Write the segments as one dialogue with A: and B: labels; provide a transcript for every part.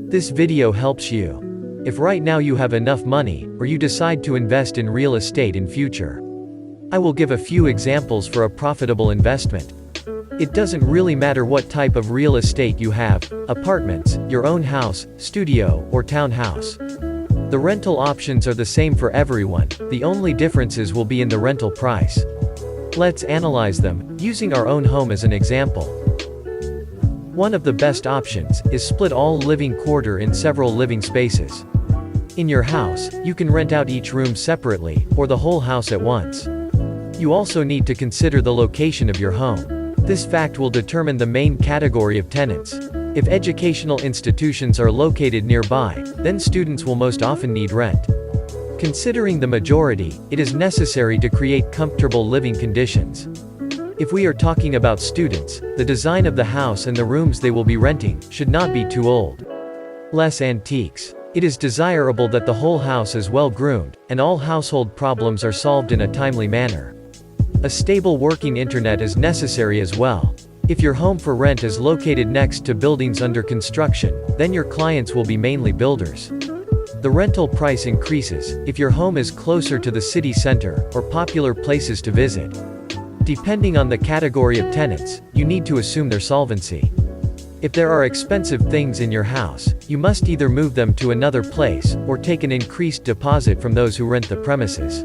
A: This video helps you. If right now you have enough money, or you decide to invest in real estate in future. I will give a few examples for a profitable investment. It doesn't really matter what type of real estate you have, apartments, your own house, studio, or townhouse. The rental options are the same for everyone, the only differences will be in the rental price. Let's analyze them, using our own home as an example. One of the best options is split all living quarter in several living spaces. In your house, you can rent out each room separately, or the whole house at once. You also need to consider the location of your home. This fact will determine the main category of tenants. If educational institutions are located nearby, then students will most often need rent. Considering the majority, it is necessary to create comfortable living conditions. If we are talking about students, the design of the house and the rooms they will be renting should not be too old. Less antiques. It is desirable that the whole house is well groomed, and all household problems are solved in a timely manner. A stable working internet is necessary as well. If your home for rent is located next to buildings under construction, then your clients will be mainly builders. The rental price increases if your home is closer to the city center, or popular places to visit. Depending on the category of tenants, you need to assume their solvency. If there are expensive things in your house, you must either move them to another place, or take an increased deposit from those who rent the premises.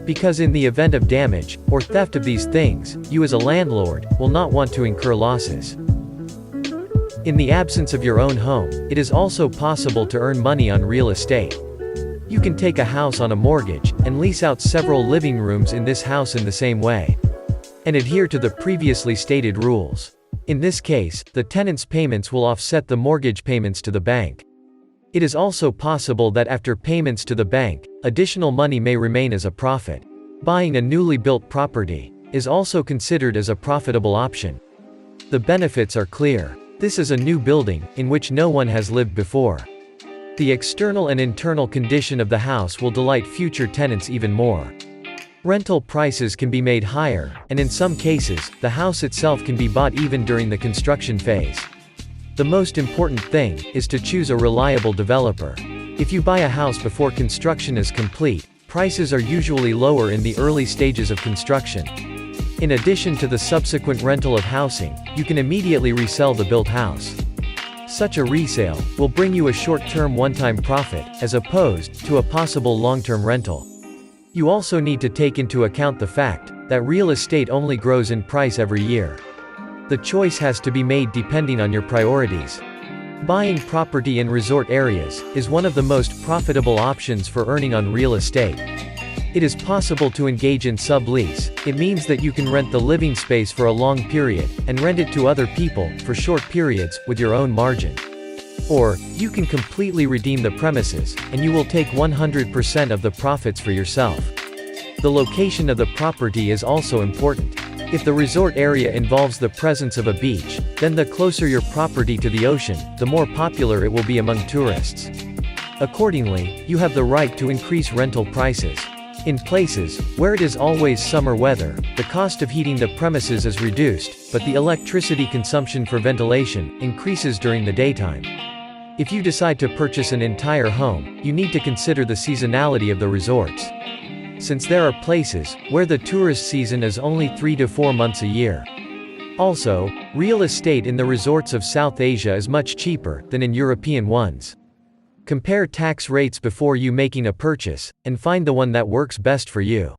A: Because in the event of damage, or theft of these things, you as a landlord, will not want to incur losses. In the absence of your own home, it is also possible to earn money on real estate. You can take a house on a mortgage, and lease out several living rooms in this house in the same way. And adhere to the previously stated rules. In this case, the tenant's payments will offset the mortgage payments to the bank. It is also possible that after payments to the bank, additional money may remain as a profit. Buying a newly built property is also considered as a profitable option. The benefits are clear. This is a new building, in which no one has lived before. The external and internal condition of the house will delight future tenants even more. Rental prices can be made higher, and in some cases, the house itself can be bought even during the construction phase. The most important thing is to choose a reliable developer. If you buy a house before construction is complete, prices are usually lower in the early stages of construction. In addition to the subsequent rental of housing, you can immediately resell the built house. Such a resale will bring you a short-term one-time profit, as opposed to a possible long-term rental. You also need to take into account the fact that real estate only grows in price every year. The choice has to be made depending on your priorities. Buying property in resort areas is one of the most profitable options for earning on real estate. It is possible to engage in sublease. It means that you can rent the living space for a long period, and rent it to other people for short periods, with your own margin. Or, you can completely redeem the premises, and you will take 100% of the profits for yourself. The location of the property is also important. If the resort area involves the presence of a beach, then the closer your property to the ocean, the more popular it will be among tourists. Accordingly, you have the right to increase rental prices. In places where it is always summer weather, the cost of heating the premises is reduced, but the electricity consumption for ventilation increases during the daytime. If you decide to purchase an entire home, you need to consider the seasonality of the resorts. Since there are places where the tourist season is only 3 to 4 months a year. Also, real estate in the resorts of South Asia is much cheaper than in European ones. Compare tax rates before you making a purchase, and find the one that works best for you.